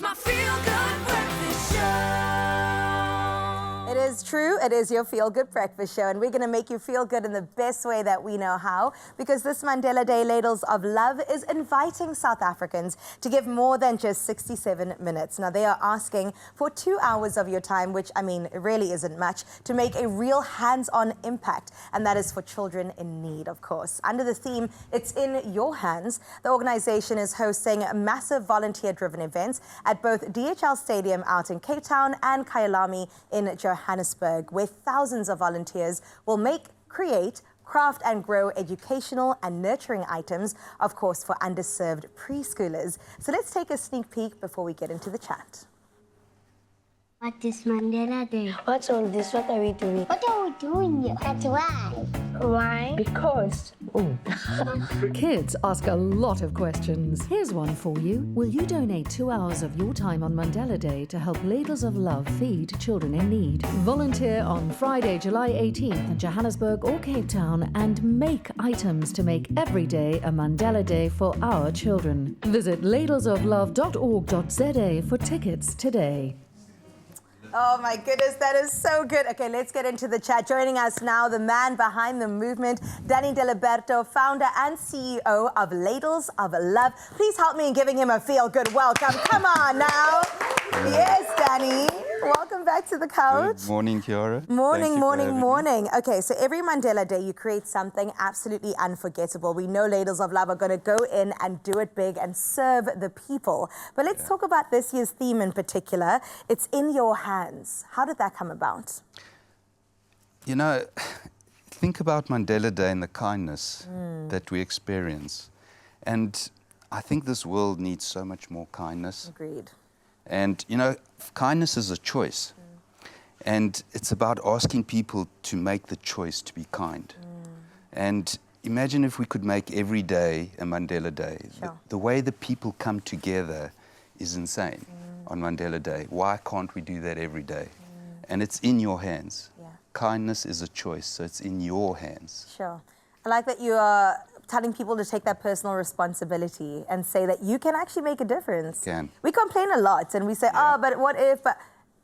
It's my feel-good breakfast show. It is true. It is your feel-good breakfast show, and we're going to make you feel good in the best way that we know how, because this Mandela Day Ladles of Love is inviting South Africans to give more than just 67 minutes. Now, they are asking for 2 hours of your time, which, I mean, it really isn't much, to make a real hands-on impact, and that is for children in need, of course. Under the theme, It's in Your Hands, the organization is hosting massive volunteer-driven events at both DHL Stadium out in Cape Town and Kyalami in Johannesburg, where thousands of volunteers will make, create, craft and grow educational and nurturing items, of course, for underserved preschoolers. So let's take a sneak peek before we get into the chat. What is Mandela Day? What's all this? What are we doing? What are we doing here? That's why. Why? Because. Kids ask a lot of questions. Here's one for you. Will you donate 2 hours of your time on Mandela Day to help Ladles of Love feed children in need? Volunteer on Friday, July 18th in Johannesburg or Cape Town and make items to make every day a Mandela Day for our children. Visit ladlesoflove.org.za for tickets today. Oh my goodness, that is so good. Okay, let's get into the chat. Joining us now, the man behind the movement, Danny Diliberto, founder and CEO of Ladles of Love. Please help me in giving him a feel-good welcome. Come on now. Yes, Danny. Welcome back to the couch. Good morning, Kiara. Morning. Okay, so every Mandela Day you create something absolutely unforgettable. We know Ladles of Love are going to go in and do it big and serve the people. But let's talk about this year's theme in particular. It's in your hands. How did that come about? You know, think about Mandela Day and the kindness that we experience. And I think this world needs so much more kindness. Agreed. And, you know, kindness is a choice. And it's about asking people to make the choice to be kind. And imagine if we could make every day a Mandela Day. Sure. The way the people come together is insane on Mandela Day. Why can't we do that every day? And it's in your hands. Yeah. Kindness is a choice, so it's in your hands. Sure. I like that you are telling people to take that personal responsibility and say that you can actually make a difference. We complain a lot and we say, oh, but what if, but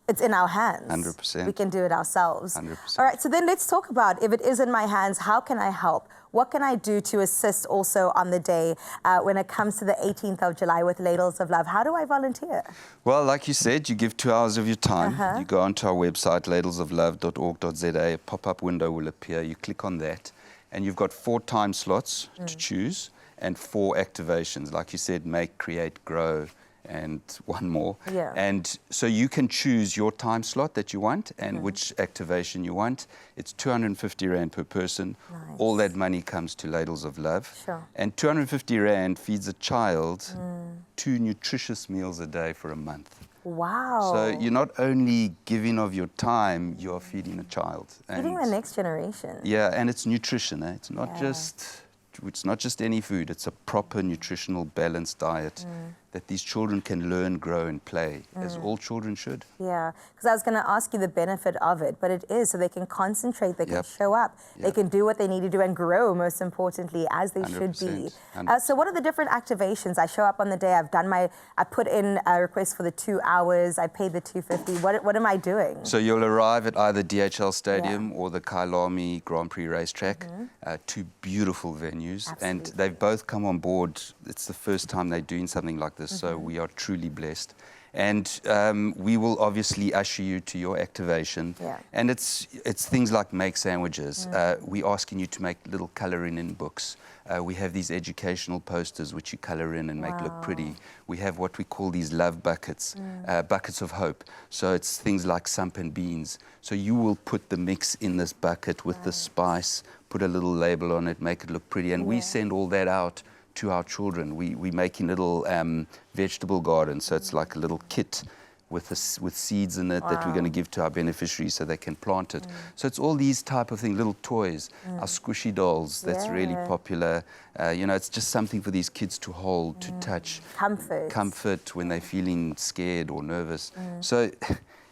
it's in our hands. 100%. We can do it ourselves. 100%. All right, so then let's talk about, if it is in my hands, how can I help? What can I do to assist also on the day when it comes to the 18th of July with Ladles of Love? How do I volunteer? Well, like you said, you give 2 hours of your time. You go onto our website, ladlesoflove.org.za. A pop-up window will appear. You click on that. And you've got 4 time slots to choose and 4 activations. Like you said, make, create, grow, and one more. Yeah. And so you can choose your time slot that you want and which activation you want. It's 250 Rand per person. Nice. All that money comes to Ladles of Love. Sure. And 250 Rand feeds a child 2 nutritious meals a day for a month. Wow. So you're not only giving of your time, you're feeding a child. Feeding the next generation. Yeah, and it's nutrition. It's not just any food. It's a proper nutritional balanced diet that these children can learn, grow and play, as all children should. Yeah, because I was going to ask you the benefit of it, but it is so they can concentrate, they can show up, they can do what they need to do and grow, most importantly, as they should be. So what are the different activations? I show up on the day, I put in a request for the 2 hours, I paid the 250. What am I doing? So you'll arrive at either DHL Stadium or the Kyalami Grand Prix racetrack, 2 beautiful venues. Absolutely. And they've both come on board. It's the first time they're doing something like this, so we are truly blessed. And we will obviously usher you to your activation. Yeah. And it's things like make sandwiches. We're asking you to make little colouring in books. We have these educational posters which you colour in and make look pretty. We have what we call these love buckets, buckets of hope. So it's things like samp and beans. So you will put the mix in this bucket with the spice, put a little label on it, make it look pretty. And we send all that out to our children. We're making little vegetable gardens, so it's like a little kit with seeds in it that we're going to give to our beneficiaries so they can plant it. So it's all these type of things, little toys, our squishy dolls, that's really popular. You know, it's just something for these kids to hold, to touch. Comfort when they're feeling scared or nervous. So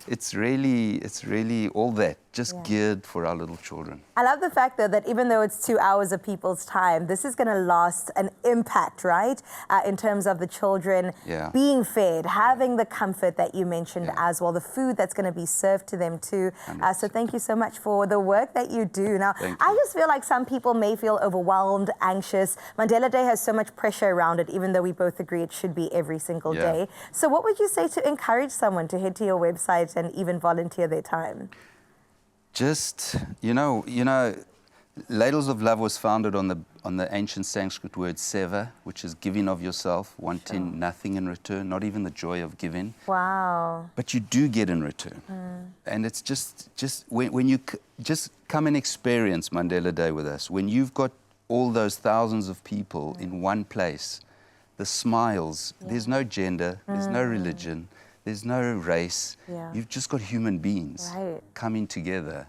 it's really all that just geared for our little children. I love the fact, though, that even though it's 2 hours of people's time, this is going to last an impact, right? In terms of the children being fed, having the comfort that you mentioned as well, the food that's going to be served to them too. So thank you so much for the work that you do. Now, I just feel like some people may feel overwhelmed, anxious. Mandela Day has so much pressure around it, even though we both agree it should be every single day. So what would you say to encourage someone to head to your website and even volunteer their time? Just, you know, Ladles of Love was founded on the ancient Sanskrit word seva, which is giving of yourself, wanting nothing in return, not even the joy of giving. Wow. But you do get in return. And it's just when you just come and experience Mandela Day with us, when you've got all those thousands of people in one place, the smiles, there's no gender, there's no religion, there's no race. You've just got human beings coming together.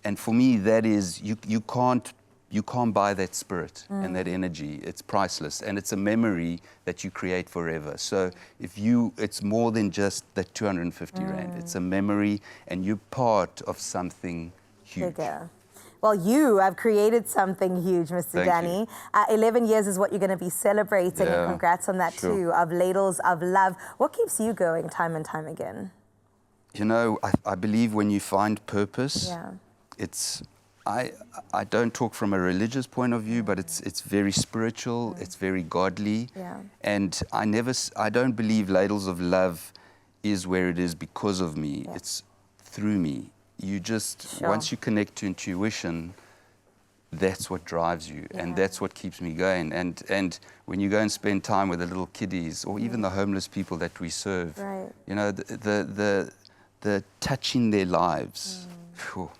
And for me, that is, you can't buy that spirit and that energy. It's priceless. And it's a memory that you create forever. So it's more than just that 250 Rand. It's a memory, and you're part of something huge. Bigger. Well, you have created something huge, Mr. Danny. 11 years is what you're going to be celebrating, and congrats on that too, of Ladles of Love. What keeps you going time and time again? You know, I believe when you find purpose, I don't talk from a religious point of view, but it's very spiritual, it's very godly. And I don't believe Ladles of Love is where it is because of me, it's through me. You just, once you connect to intuition, that's what drives you, and that's what keeps me going. And when you go and spend time with the little kiddies, or even the homeless people that we serve, you know, the touching their lives, phew,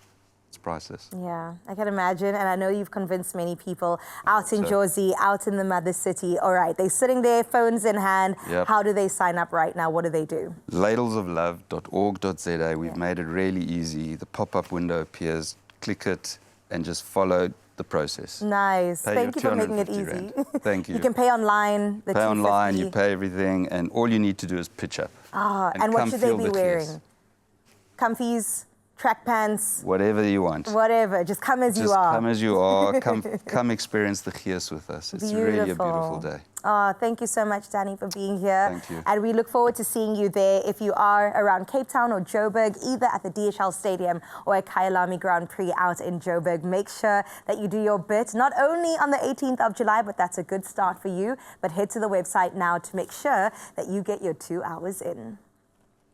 it's priceless. Yeah, I can imagine, and I know you've convinced many people out in Jozi, out in the mother city. All right, they're sitting there, phones in hand. How do they sign up right now? What do they do? Ladlesoflove.org.za. We've made it really easy. The pop-up window appears, click it, and just follow the process. Nice. Thank you for making it easy. Thank you. You can pay online. Pay online, you pay everything, and all you need to do is pitch up. And what should they be wearing? Comfies? Track pants, whatever you want. Whatever, just come as you are. Just come as you are. Come experience the gees with us. It's really a beautiful day. Oh, thank you so much, Danny, for being here. Thank you. And we look forward to seeing you there if you are around Cape Town or Joburg, either at the DHL Stadium or at Kyalami Grand Prix out in Joburg. Make sure that you do your bit, not only on the 18th of July, but that's a good start for you, but head to the website now to make sure that you get your 2 hours in.